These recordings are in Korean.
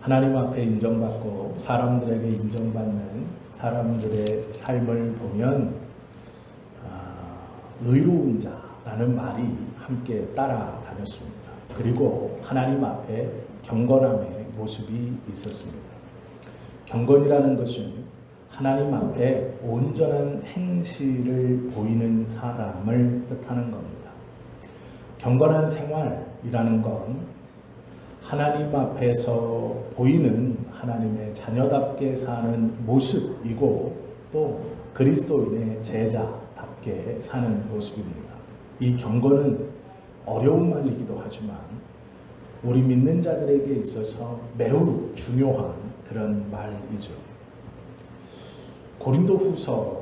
하나님 앞에 인정받고 사람들에게 인정받는 사람들의 삶을 보면 의로운 자라는 말이 함께 따라다녔습니다. 그리고 하나님 앞에 경건함의 모습이 있었습니다. 경건이라는 것은 하나님 앞에 온전한 행실을 보이는 사람을 뜻하는 겁니다. 경건한 생활이라는 건 하나님 앞에서 보이는 하나님의 자녀답게 사는 모습이고 또 그리스도인의 제자답게 사는 모습입니다. 이 경건은 어려운 말이기도 하지만 우리 믿는 자들에게 있어서 매우 중요한 그런 말이죠. 고린도후서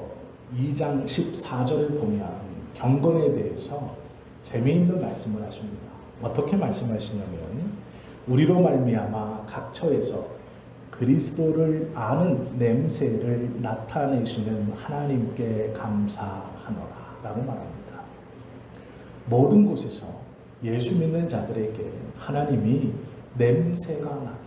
2장 14절을 보면 경건에 대해서 재미있는 말씀을 하십니다. 어떻게 말씀하시냐면 우리로 말미암아 각 처에서 그리스도를 아는 냄새를 나타내시는 하나님께 감사하노라 라고 말합니다. 모든 곳에서 예수 믿는 자들에게 하나님이 냄새가 나게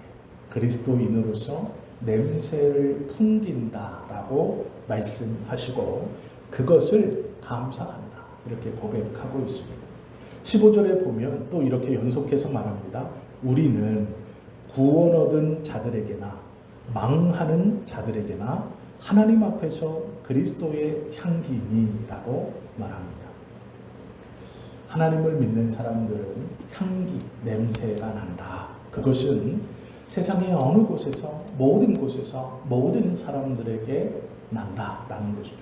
그리스도인으로서 냄새를 풍긴다라고 말씀하시고 그것을 감사한다 이렇게 고백하고 있습니다. 15절에 보면 또 이렇게 연속해서 말합니다. 우리는 구원 얻은 자들에게나 망하는 자들에게나 하나님 앞에서 그리스도의 향기니라고 말합니다. 하나님을 믿는 사람들은 향기, 냄새가 난다. 그것은 세상의 어느 곳에서 모든 사람들에게 난다라는 것이죠.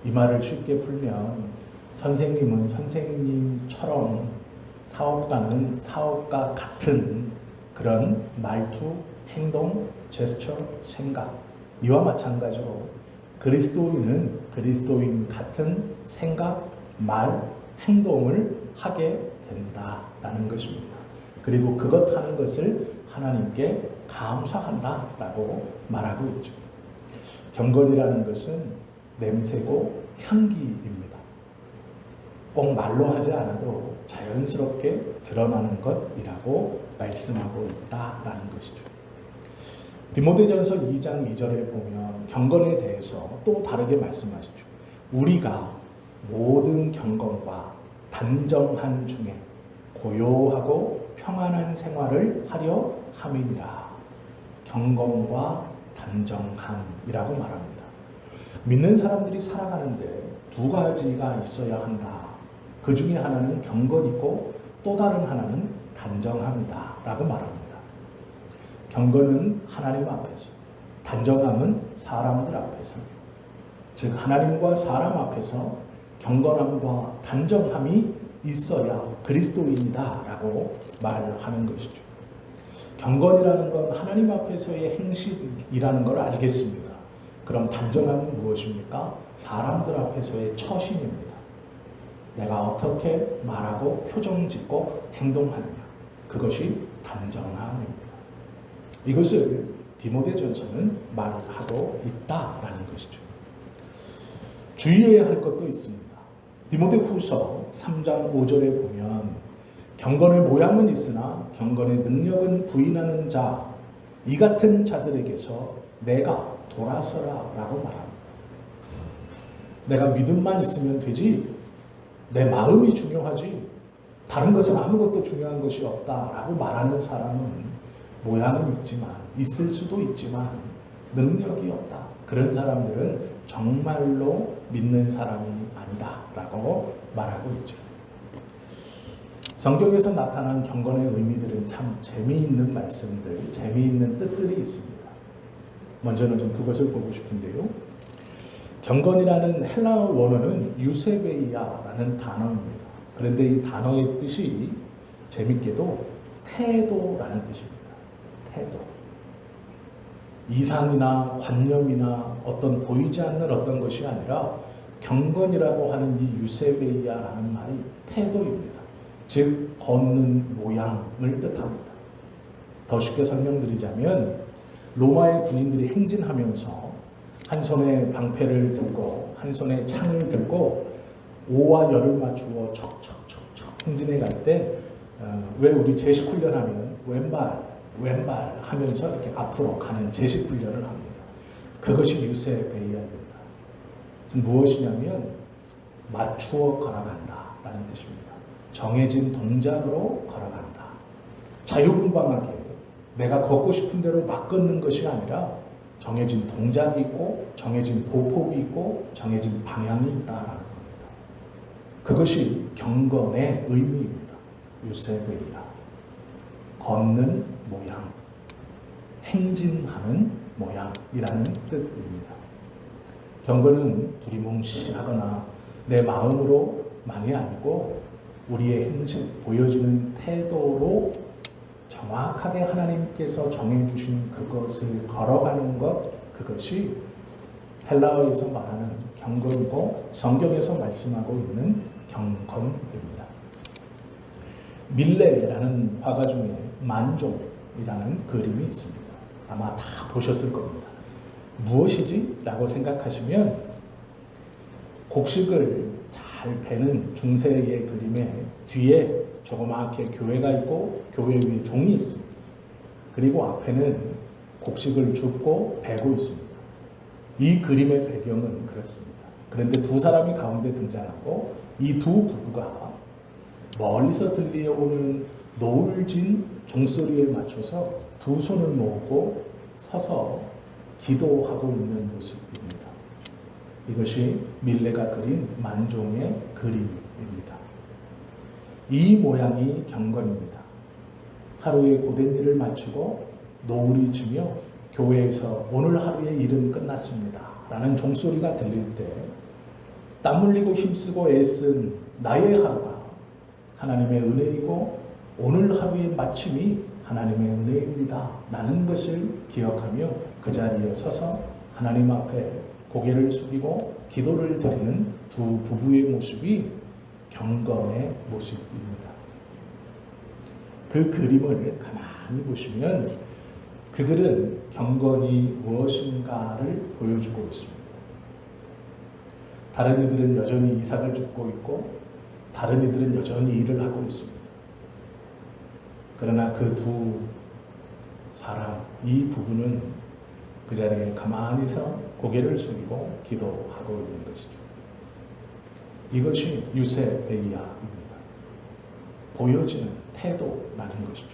이 말을 쉽게 풀면 선생님은 선생님처럼 사업가는 사업가 같은 그런 말투, 행동, 제스처, 생각 이와 마찬가지로 그리스도인은 그리스도인 같은 생각, 말, 행동을 하게 된다라는 것입니다. 그리고 그것 하는 것을 하나님께 감사한다라고 말하고 있죠. 경건이라는 것은 냄새고 향기입니다. 꼭 말로 하지 않아도 자연스럽게 드러나는 것이라고 말씀하고 있다라는 것이죠. 디모데전서 2장 2절에 보면 경건에 대해서 또 다르게 말씀하시죠. 우리가 모든 경건과 단정한 중에 고요하고 평안한 생활을 하려 함이니라. 경건과 단정함이라고 말합니다. 믿는 사람들이 살아가는데 두 가지가 있어야 한다. 그 중에 하나는 경건이고 또 다른 하나는 단정함이다 라고 말합니다. 경건은 하나님 앞에서, 단정함은 사람들 앞에서, 즉 하나님과 사람 앞에서 경건함과 단정함이 있어야 그리스도인이다 라고 말하는 것이죠. 경건이라는 건 하나님 앞에서의 행실이라는 걸 알겠습니다. 그럼 단정함은 무엇입니까? 사람들 앞에서의 처신입니다. 내가 어떻게 말하고 표정 짓고 행동하느냐. 그것이 단정함입니다. 이것을 디모데전서는 말하고 있다라는 것이죠. 주의해야 할 것도 있습니다. 디모데후서 3장 5절에 보면 경건의 모양은 있으나 경건의 능력은 부인하는 자, 이 같은 자들에게서 내가 돌아서라 라고 말합니다. 내가 믿음만 있으면 되지 내 마음이 중요하지 다른 것은 아무것도 중요한 것이 없다라고 말하는 사람은 모양은 있지만 있을 수도 있지만 능력이 없다. 그런 사람들은 정말로 믿는 사람이 아니다라고 말하고 있죠. 성경에서 나타난 경건의 의미들은 참 재미있는 말씀들, 재미있는 뜻들이 있습니다. 먼저는 좀 그것을 보고 싶은데요. 경건이라는 헬라어 원어는 유세베이아라는 단어입니다. 그런데 이 단어의 뜻이 재밌게도 태도라는 뜻입니다. 태도. 이상이나 관념이나 어떤 보이지 않는 어떤 것이 아니라 경건이라고 하는 이 유세베이아라는 말이 태도입니다. 즉 걷는 모양을 뜻합니다. 더 쉽게 설명드리자면 로마의 군인들이 행진하면서 한 손에 방패를 들고 한 손에 창을 들고 오와 열을 맞추어 척척척척 행진해 갈 때 왜 우리 제식 훈련하면 왼발 왼발 하면서 이렇게 앞으로 가는 제식 훈련을 합니다. 그것이 유세베이아입니다. 무엇이냐면 맞추어 걸어간다라는 뜻입니다. 정해진 동작으로 걸어간다. 자유분방하게 내가 걷고 싶은 대로 막 걷는 것이 아니라 정해진 동작이 있고 정해진 보폭이 있고 정해진 방향이 있다라는 겁니다. 그것이 경건의 의미입니다. 유세베이아. 걷는 모양, 행진하는 모양이라는 뜻입니다. 경건은 두리뭉실하거나 내 마음으로 만이 아니고 우리의 행실, 보여지는 태도로 정확하게 하나님께서 정해주신 그것을 걸어가는 것, 그것이 헬라어에서 말하는 경건이고 성경에서 말씀하고 있는 경건입니다. 밀레라는 화가 중에 만종이라는 그림이 있습니다. 아마 다 보셨을 겁니다. 무엇이지? 라고 생각하시면 곡식을 잘 베는 중세의 그림에 뒤에 조그맣게 교회가 있고 교회 위에 종이 있습니다. 그리고 앞에는 곡식을 줍고 베고 있습니다. 이 그림의 배경은 그렇습니다. 그런데 두 사람이 가운데 등장하고 이 두 부부가 멀리서 들려오는 노을진 종소리에 맞춰서 두 손을 모으고 서서 기도하고 있는 모습입니다. 이것이 밀레가 그린 만종의 그림입니다. 이 모양이 경건입니다. 하루의 고된 일을 마치고 노을이 지며 교회에서 오늘 하루의 일은 끝났습니다 라는 종소리가 들릴 때 땀 흘리고 힘쓰고 애쓴 나의 하루가 하나님의 은혜이고 오늘 하루의 마침이 하나님의 은혜입니다 라는 것을 기억하며 그 자리에 서서 하나님 앞에 고개를 숙이고 기도를 드리는 두 부부의 모습이 경건의 모습입니다. 그 그림을 가만히 보시면 그들은 경건이 무엇인가를 보여주고 있습니다. 다른 이들은 여전히 이삭을 줍고 있고 다른 이들은 여전히 일을 하고 있습니다. 그러나 그 두 사람, 이 부부는 그 자리에 가만히 서 고개를 숙이고 기도하고 있는 것이죠. 이것이 유세베이아입니다. 보여지는 태도라는 것이죠.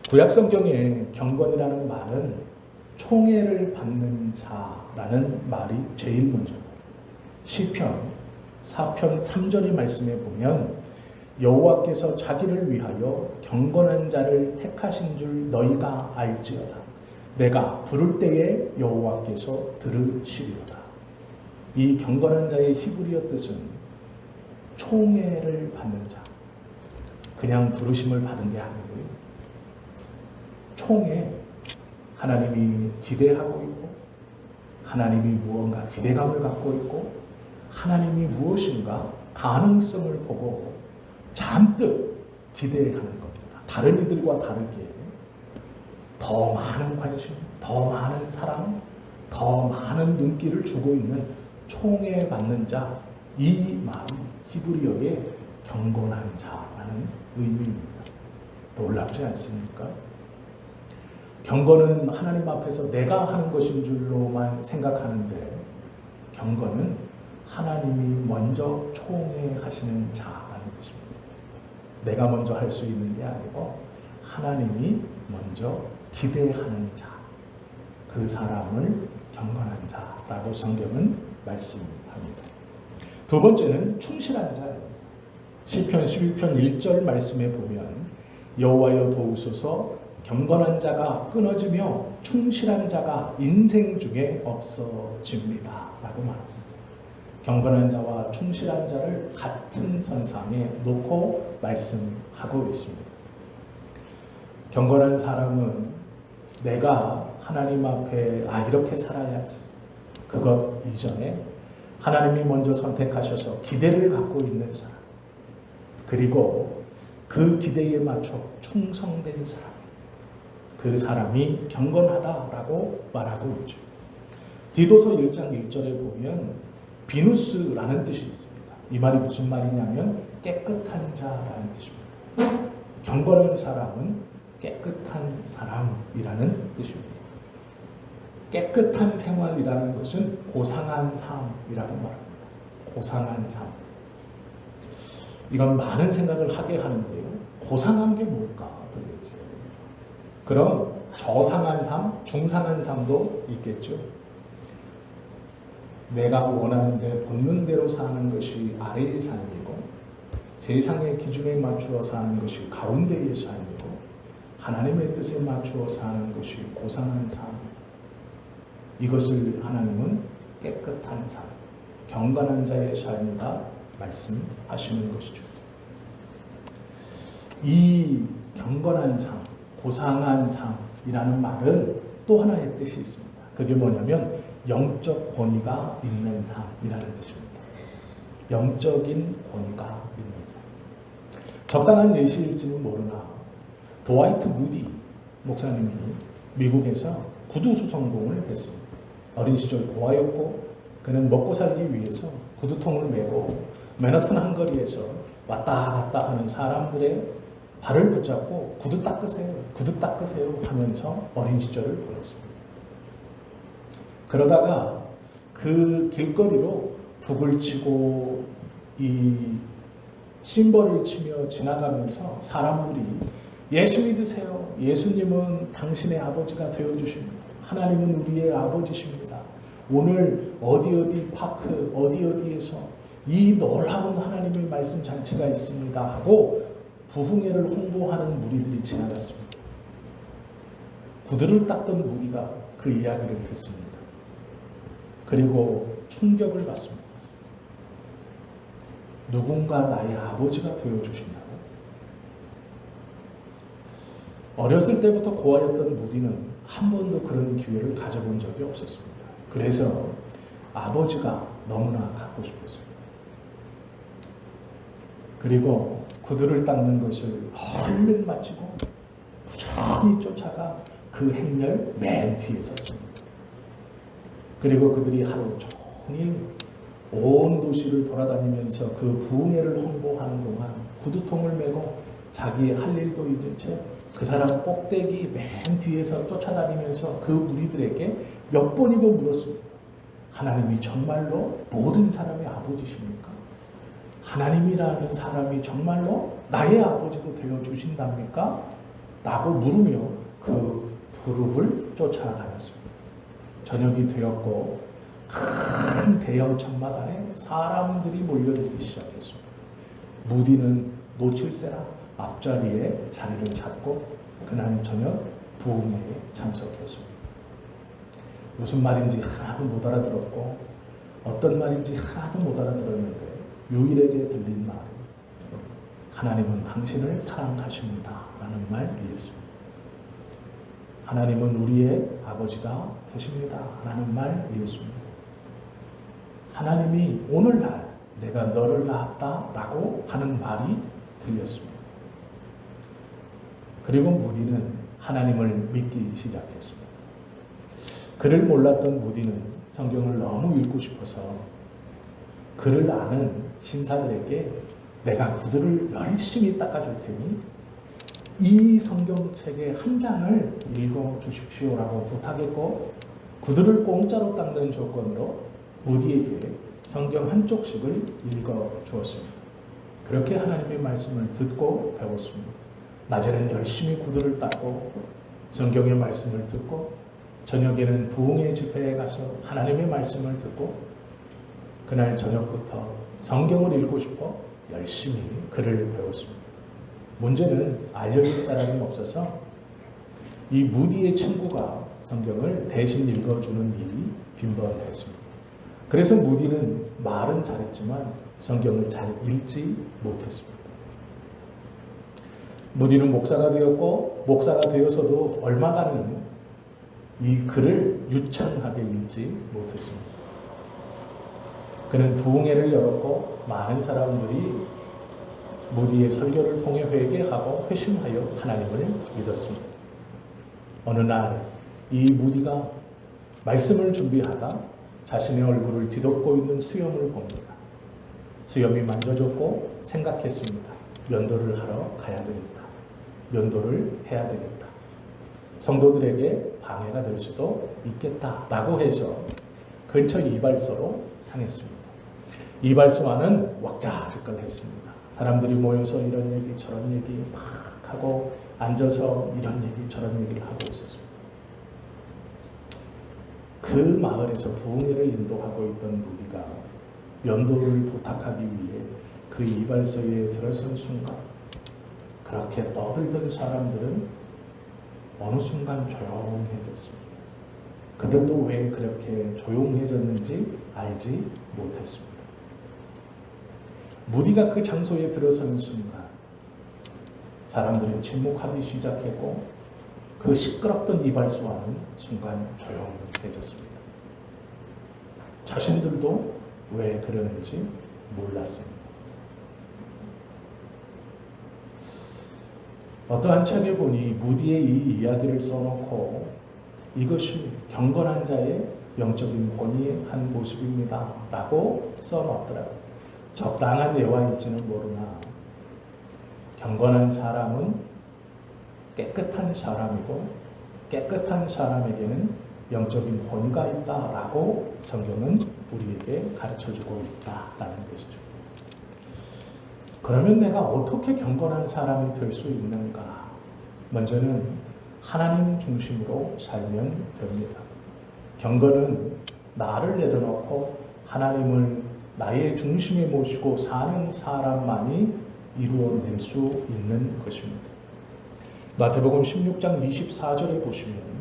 구약 성경에 경건이라는 말은 총애를 받는 자라는 말이 제일 먼저입니다. 시편 4편 3절의 말씀에 보면 여호와께서 자기를 위하여 경건한 자를 택하신 줄 너희가 알지어다. 내가 부를 때에 여호와께서 들으시리로다. 이 경건한 자의 히브리어 뜻은 총애를 받는 자. 그냥 부르심을 받은 게 아니고요. 총애, 하나님이 기대하고 있고 하나님이 무언가 기대감을 갖고 있고 하나님이 무엇인가 가능성을 보고 잔뜩 기대하는 겁니다. 다른 이들과 다르게 더 많은 관심, 더 많은 사랑, 더 많은 눈길을 주고 있는 총애받는 자, 이 말이 히브리어의 경건한 자라는 의미입니다. 놀랍지 않습니까? 경건은 하나님 앞에서 내가 하는 것인 줄로만 생각하는데 경건은 하나님이 먼저 총애하시는 자라는 뜻입니다. 내가 먼저 할 수 있는 게 아니고 하나님이 먼저 기대하는 자, 그 사람을 경건한 자라고 성경은 말씀합니다. 두 번째는 충실한 자입니다. 시편 11편 1절 말씀에 보면 여호와여 도우소서 경건한 자가 끊어지며 충실한 자가 인생 중에 없어집니다 라고 말합니다. 경건한 자와 충실한 자를 같은 선상에 놓고 말씀하고 있습니다. 경건한 사람은 내가 하나님 앞에 이렇게 살아야지, 그것 이전에 하나님이 먼저 선택하셔서 기대를 갖고 있는 사람, 그리고 그 기대에 맞춰 충성된 사람, 그 사람이 경건하다라고 말하고 있죠. 디도서 1장 1절에 보면 비누스라는 뜻이 있습니다. 이 말이 무슨 말이냐면 깨끗한 자라는 뜻입니다. 경건한 사람은 깨끗한 사람이라는 뜻입니다. 깨끗한 생활이라는 것은 고상한 삶이라고 말합니다. 고상한 삶. 이건 많은 생각을 하게 하는데요. 고상한 게 뭘까 도대체? 그럼 저상한 삶, 중상한 삶도 있겠죠. 내가 원하는 내 본능대로 사는 것이 아래의 삶이고 세상의 기준에 맞추어 사는 것이 가운데의 삶이고 하나님의 뜻에 맞추어 사는 것이 고상한 삶. 이것을 하나님은 깨끗한 삶, 경건한 자의 삶이다 말씀하시는 것이죠. 이 경건한 삶, 고상한 삶이라는 말은 또 하나의 뜻이 있습니다. 그게 뭐냐면 영적 권위가 있는 삶이라는 뜻입니다. 영적인 권위가 있는 삶. 적당한 예시일지는 모르나 드와이트 무디 목사님이 미국에서 구두 수성공을 했습니다. 어린 시절 고아였고 그는 먹고 살기 위해서 구두통을 메고 맨하튼 한거리에서 왔다 갔다 하는 사람들의 발을 붙잡고 구두 닦으세요, 구두 닦으세요 하면서 어린 시절을 보냈습니다. 그러다가 그 길거리로 북을 치고 이 심벌을 치며 지나가면서 사람들이 예수 믿으세요. 예수님은 당신의 아버지가 되어주십니다. 하나님은 우리의 아버지십니다. 오늘 어디 파크 어디에서 이 놀라운 하나님의 말씀 잔치가 있습니다 하고 부흥회를 홍보하는 무리들이 지나갔습니다. 구두를 닦던 무리가 그 이야기를 듣습니다. 그리고 충격을 받습니다. 누군가 나의 아버지가 되어주신다고? 어렸을 때부터 고아였던 무디는 한 번도 그런 기회를 가져본 적이 없었습니다. 그래서 아버지가 너무나 갖고 싶었습니다. 그리고 구두를 닦는 것을 얼른 마치고 부지런히 쫓아가 그 행렬 맨 뒤에 섰습니다. 그리고 그들이 하루 종일 온 도시를 돌아다니면서 그 부흥회를 홍보하는 동안 구두통을 메고 자기의 할 일도 잊은 채 그 사람 꼭대기 맨 뒤에서 쫓아다니면서 그 무리들에게 몇 번이고 물었습니다. 하나님이 정말로 모든 사람의 아버지십니까? 하나님이라는 사람이 정말로 나의 아버지도 되어주신답니까? 라고 물으며 그 그룹을 쫓아다녔습니다. 저녁이 되었고 큰 대형 천막 안에 사람들이 몰려들기 시작했습니다. 무디는 놓칠세라 앞자리에 자리를 잡고 그날 저녁 부흥회에 참석했습니다. 무슨 말인지 하나도 못 알아들었고 어떤 말인지 하나도 못 알아들었는데 유일하게 들린 말은 하나님은 당신을 사랑하십니다 라는 말이었습니다. 하나님은 우리의 아버지가 되십니다 라는 말이었습니다. 하나님이 오늘날 내가 너를 낳았다 라고 하는 말이 들렸습니다. 그리고 무디는 하나님을 믿기 시작했습니다. 그를 몰랐던 무디는 성경을 너무 읽고 싶어서 그를 아는 신사들에게 내가 구두를 열심히 닦아줄 테니 이 성경책의 한 장을 읽어주십시오라고 부탁했고 구두를 공짜로 닦는 조건으로 무디에게 성경 한 쪽씩을 읽어주었습니다. 그렇게 하나님의 말씀을 듣고 배웠습니다. 낮에는 열심히 구두를 닦고 성경의 말씀을 듣고 저녁에는 부흥회 집회에 가서 하나님의 말씀을 듣고 그날 저녁부터 성경을 읽고 싶어 열심히 글을 배웠습니다. 문제는 알려줄 사람이 없어서 이 무디의 친구가 성경을 대신 읽어주는 일이 빈번했습니다. 그래서 무디는 말은 잘했지만 성경을 잘 읽지 못했습니다. 무디는 목사가 되었고 목사가 되어서도 얼마간은 이 글을 유창하게 읽지 못했습니다. 그는 부흥회를 열었고 많은 사람들이 무디의 설교를 통해 회개하고 회심하여 하나님을 믿었습니다. 어느 날 이 무디가 말씀을 준비하다 자신의 얼굴을 뒤덮고 있는 수염을 봅니다. 수염이 만져졌고 생각했습니다. 면도를 하러 가야 되겠다. 면도를 해야 되겠다. 성도들에게 방해가 될 수도 있겠다라고 해서 근처 이발소로 향했습니다. 이발소와는 왁자지껄 했습니다. 사람들이 모여서 이런 얘기 저런 얘기 막 하고 앉아서 이런 얘기 저런 얘기를 하고 있었습니다. 그 마을에서 부흥회를 인도하고 있던 무디가 면도를 부탁하기 위해 그 이발소에 들어선 순간 그렇게 떠들던 사람들은 어느 순간 조용해졌습니다. 그들도 왜 그렇게 조용해졌는지 알지 못했습니다. 무디가 그 장소에 들어선 순간 사람들은 침묵하기 시작했고 그 시끄럽던 이발소와는 순간 조용해졌습니다. 자신들도 왜 그러는지 몰랐습니다. 어떠한 책에 보니 무디의 이 이야기를 써놓고 이것이 경건한 자의 영적인 본의의 한 모습입니다 라고 써놨더라고요. 적당한 예화일지는 모르나 경건한 사람은 깨끗한 사람이고 깨끗한 사람에게는 영적인 본의가 있다라고 성경은 우리에게 가르쳐주고 있다라는 것이죠. 그러면 내가 어떻게 경건한 사람이 될 수 있는가? 먼저는 하나님 중심으로 살면 됩니다. 경건은 나를 내려놓고 하나님을 나의 중심에 모시고 사는 사람만이 이루어낼 수 있는 것입니다. 마태복음 16장 24절에 보시면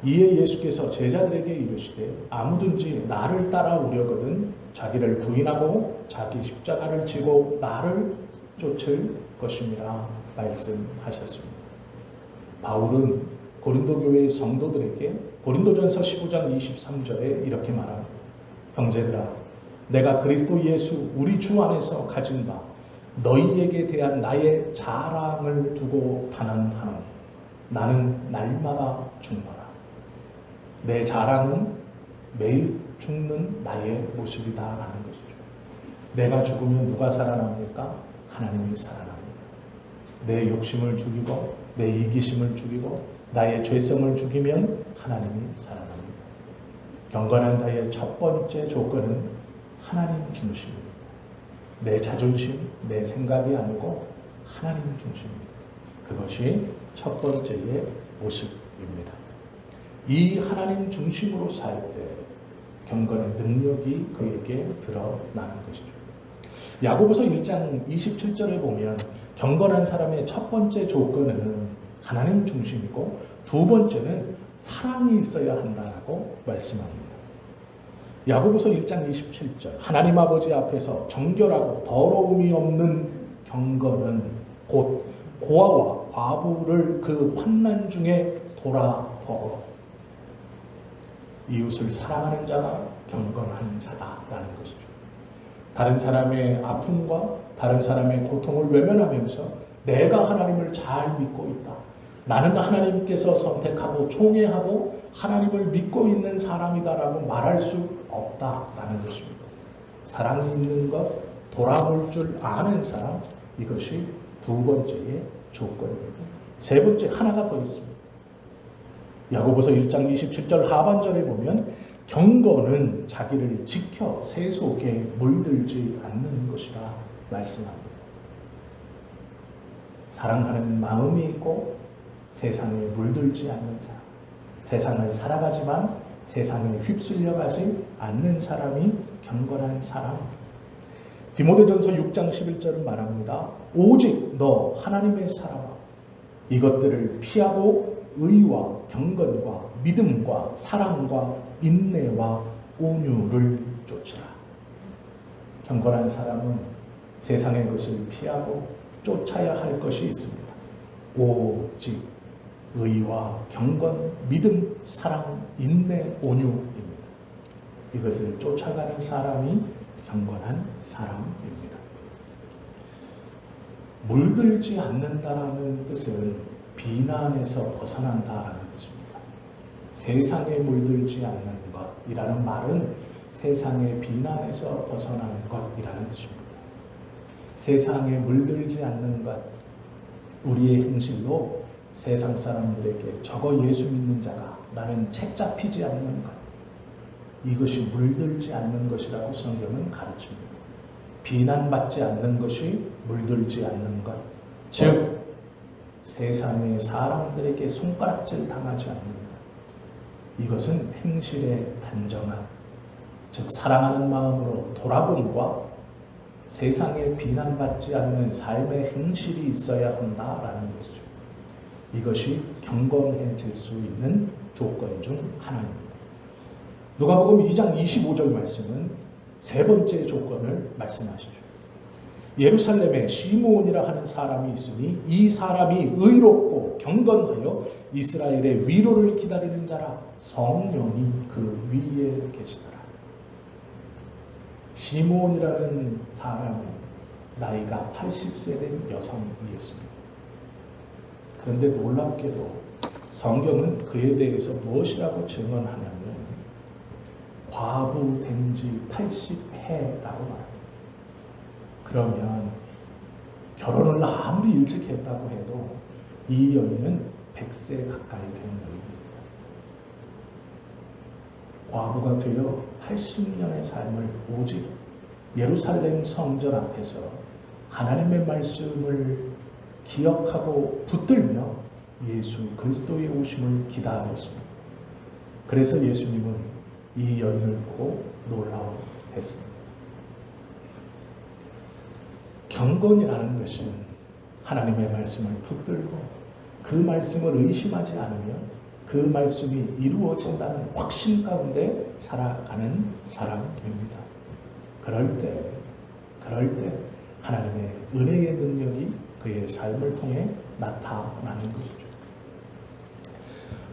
이에 예수께서 제자들에게 이르시되 아무든지 나를 따라오려거든 자기를 부인하고 자기 십자가를 지고 나를 쫓을 것임이라 말씀하셨습니다. 바울은 고린도 교회의 성도들에게 고린도전서 15장 23절에 이렇게 말합니다. 형제들아 내가 그리스도 예수 우리 주 안에서 가진 바 너희에게 대한 나의 자랑을 두고 단언하노니 나는 날마다 죽노라. 내 자랑은 매일 죽는 나의 모습이다라는 것이죠. 내가 죽으면 누가 살아납니까? 하나님이 살아납니다. 내 욕심을 죽이고 내 이기심을 죽이고 나의 죄성을 죽이면 하나님이 살아납니다. 경건한 자의 첫 번째 조건은 하나님 중심입니다. 내 자존심, 내 생각이 아니고 하나님 중심입니다. 그것이 첫 번째의 모습입니다. 이 하나님 중심으로 살 때 경건의 능력이 그에게 드러나는 것이죠. 야고보서 1장 27절에 보면 경건한 사람의 첫 번째 조건은 하나님 중심이고 두 번째는 사랑이 있어야 한다라고 말씀합니다. 야고보서 1장 27절 하나님 아버지 앞에서 정결하고 더러움이 없는 경건은 곧 고아와 과부를 그 환난 중에 돌아보고 이웃을 사랑하는 자가 경건한 자다라는 것이죠. 다른 사람의 아픔과 다른 사람의 고통을 외면하면서 내가 하나님을 잘 믿고 있다. 나는 하나님께서 선택하고 총애하고 하나님을 믿고 있는 사람이다라고 말할 수 없다라는 것입니다. 사랑이 있는 것, 돌아볼 줄 아는 사람, 이것이 두 번째의 조건입니다. 세 번째 하나가 더 있습니다. 야고보서 1장 27절 하반절에 보면 경건은 자기를 지켜 세 속에 물들지 않는 것이라 말씀합니다. 사랑하는 마음이 있고 세상에 물들지 않는 사람, 세상을 살아가지만 세상에 휩쓸려가지 않는 사람이 경건한 사람. 디모데전서 6장 11절은 말합니다. 오직 너 하나님의 사람아 이것들을 피하고 의와 경건과 믿음과 사랑과 인내와 온유를 쫓으라. 경건한 사람은 세상의 것을 피하고 쫓아야 할 것이 있습니다. 오직 의와 경건, 믿음, 사랑, 인내, 온유입니다. 이것을 쫓아가는 사람이 경건한 사람입니다. 물들지 않는다라는 뜻은 비난에서 벗어난다라는 뜻입니다. 세상에 물들지 않는 것이라는 말은 세상의 비난에서 벗어나는 것이라는 뜻입니다. 세상에 물들지 않는 것, 우리의 행실로 세상 사람들에게 저거 예수 믿는 자가 나는 책 잡히지 않는 것, 이것이 물들지 않는 것이라고 성경은 가르칩니다. 비난받지 않는 것이 물들지 않는 것, 즉 세상의 사람들에게 손가락질 당하지 않는 것, 이것은 행실의 단정함, 즉 사랑하는 마음으로 돌아봄과 세상에 비난받지 않는 삶의 행실이 있어야 한다라는 것이죠. 이것이 경건해질 수 있는 조건 중 하나입니다. 누가복음 2장 25절 말씀은 세 번째 조건을 말씀하시죠. 예루살렘에 시므온이라 하는 사람이 있으니 이 사람이 의롭고 경건하여 이스라엘의 위로를 기다리는 자라, 성령이 그 위에 계시더라. 시므온이라는 사람은 나이가 80세 된 여성이었습니다. 그런데 놀랍게도 성경은 그에 대해서 무엇이라고 증언하냐면 과부 된 지 80해라고 말합니다. 그러면 결혼을 아무리 일찍 했다고 해도 이 여인은 100세 가까이 된 여인입니다. 과부가 되어 80년의 삶을 오직 예루살렘 성전 앞에서 하나님의 말씀을 기억하고 붙들며 예수 그리스도의 오심을 기다렸습니다. 그래서 예수님은 이 여인을 보고 놀라워했습니다. 경건이라는 것은 하나님의 말씀을 붙들고 그 말씀을 의심하지 않으며 그 말씀이 이루어진다는 확신 가운데 살아가는 사람입니다. 그럴 때 하나님의 은혜의 능력이 그의 삶을 통해 나타나는 것이죠.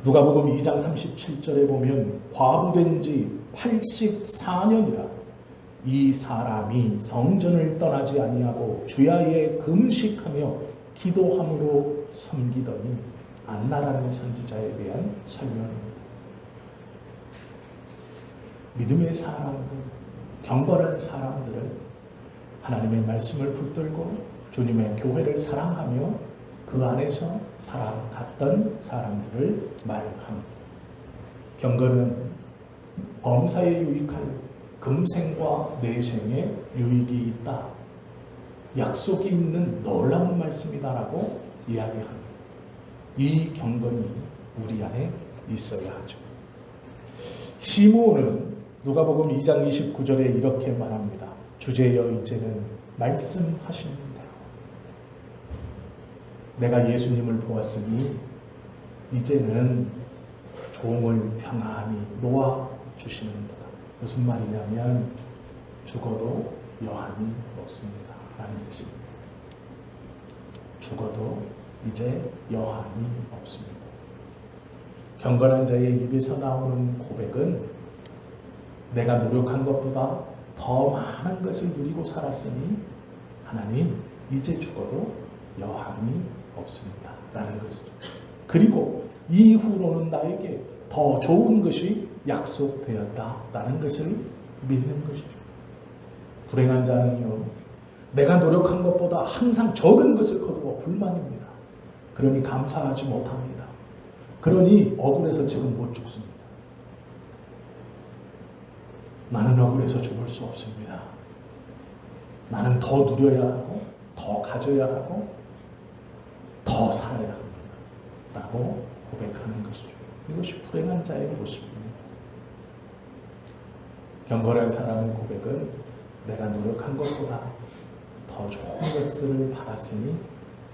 누가복음 2장 37절에 보면 과부된 지 84년이라 이 사람이 성전을 떠나지 아니하고 주야에 금식하며 기도함으로 섬기더니, 안나라는 선지자에 대한 설명입니다. 믿음의 사람들, 경건한 사람들은 하나님의 말씀을 붙들고 주님의 교회를 사랑하며 그 안에서 살아갔던 사람들을 말합니다. 경건은 범사에 유익할 금생과 내생에 유익이 있다, 약속이 있는 놀라운 말씀이다라고 이야기합니다. 이 경건이 우리 안에 있어야 하죠. 시므온은 누가복음 2장 29절에 이렇게 말합니다. 주제여 이제는 말씀하신 대로 내가 예수님을 보았으니 이제는 종을 평안히 놓아 주시는도다. 무슨 말이냐면 죽어도 여한이 없습니다 라는 뜻입니다. 죽어도 이제 여한이 없습니다. 경건한 자의 입에서 나오는 고백은 내가 노력한 것보다 더 많은 것을 누리고 살았으니 하나님 이제 죽어도 여한이 없습니다 라는 것이죠. 그리고 이후로는 나에게 더 좋은 것이 약속되었다라는 것을 믿는 것이죠. 불행한 자는요, 내가 노력한 것보다 항상 적은 것을 거두어 불만입니다. 그러니 감사하지 못합니다. 그러니 억울해서 지금 못 죽습니다. 나는 억울해서 죽을 수 없습니다. 나는 더 누려야 하고 더 가져야 하고 더 살아야 합니다 라고 고백하는 것이죠. 이것이 불행한 자의 모습입니다. 경건한 사람의 고백은 내가 노력한 것보다 더 좋은 것들을 받았으니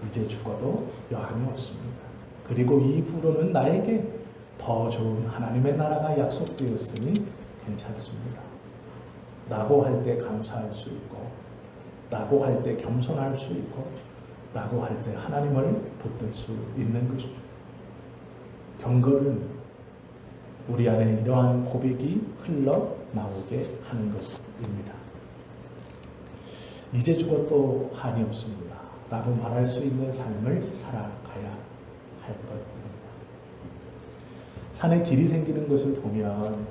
이제 죽어도 여한이 없습니다. 그리고 이후로는 나에게 더 좋은 하나님의 나라가 약속되었으니 괜찮습니다 라고 할 때 감사할 수 있고, 라고 할 때 겸손할 수 있고, 라고 할 때 하나님을 붙들 수 있는 것이죠. 경건은 우리 안에 이러한 고백이 흘러나오게 하는 것입니다. 이제 죽어도 한이 없습니다 라고 말할 수 있는 삶을 살아가야 할 것입니다. 산에 길이 생기는 것을 보면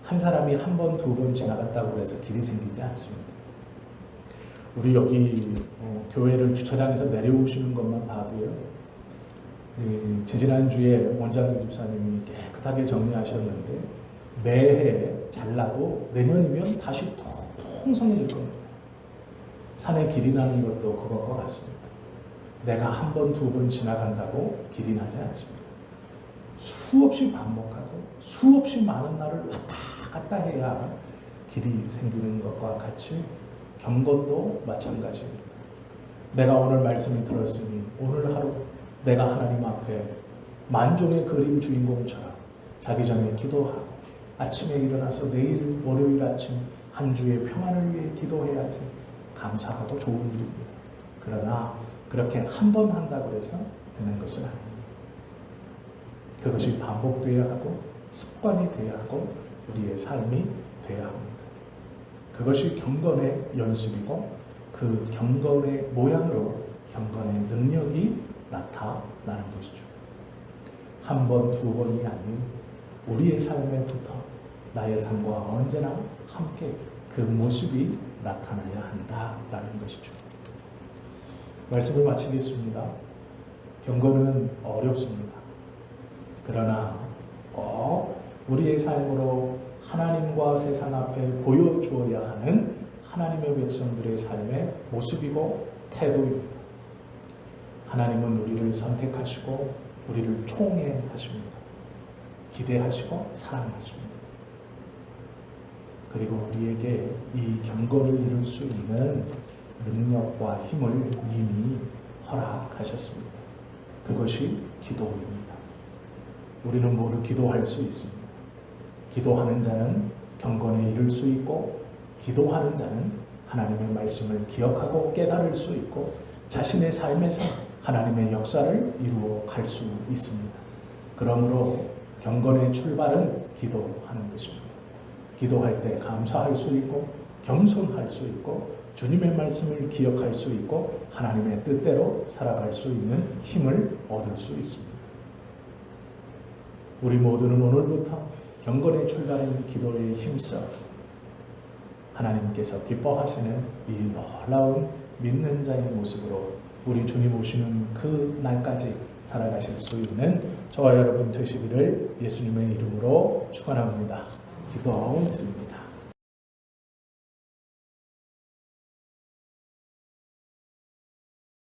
한 사람이 한 번, 두 번 지나갔다고 해서 길이 생기지 않습니다. 우리 여기 교회를 주차장에서 내려오시는 것만 봐도요. 지지난주에 원장님 집사님이 깨끗하게 정리하셨는데 매해 잘라도 내년이면 다시 풍성해질 겁니다. 산에 길이 나는 것도 그것과 같습니다. 내가 한 번, 두 번 지나간다고 길이 나지 않습니다. 수없이 반복하고 수없이 많은 날을 왔다 갔다 해야 길이 생기는 것과 같이 경건도 마찬가지입니다. 내가 오늘 말씀을 들었으니 오늘 하루 내가 하나님 앞에 만종의 그림 주인공처럼 자기 전에 기도하고 아침에 일어나서 내일 월요일 아침 한 주의 평안을 위해 기도해야지 감사하고 좋은 일입니다. 그러나 그렇게 한 번 한다고 해서 되는 것은 아닙니다. 그것이 반복되어야 하고 습관이 되어야 하고 우리의 삶이 되어야 합니다. 그것이 경건의 연습이고 그 경건의 모양으로 경건의 능력이 나타나는 것이죠. 한 번, 두 번이 아닌 우리의 삶에부터 나의 삶과 언제나 함께 그 모습이 나타나야 한다라는 것이죠. 말씀을 마치겠습니다. 경건은 어렵습니다. 그러나 꼭 우리의 삶으로 하나님과 세상 앞에 보여주어야 하는 하나님의 백성들의 삶의 모습이고 태도입니다. 하나님은 우리를 선택하시고 우리를 총애하십니다. 기대하시고 사랑하십니다. 그리고 우리에게 이 경건을 이룰 수 있는 능력과 힘을 이미 허락하셨습니다. 그것이 기도입니다. 우리는 모두 기도할 수 있습니다. 기도하는 자는 경건에 이를 수 있고 기도하는 자는 하나님의 말씀을 기억하고 깨달을 수 있고 자신의 삶에서 하나님의 역사를 이루어 갈 수 있습니다. 그러므로 경건의 출발은 기도하는 것입니다. 기도할 때 감사할 수 있고 겸손할 수 있고 주님의 말씀을 기억할 수 있고 하나님의 뜻대로 살아갈 수 있는 힘을 얻을 수 있습니다. 우리 모두는 오늘부터 경건의 출발인 기도에 힘써 하나님께서 기뻐하시는 이 놀라운 믿는 자의 모습으로 우리 주님 오시는 그 날까지 살아가실 수 있는 저와 여러분 되시기를 예수님의 이름으로 축원합니다. 기도드립니다.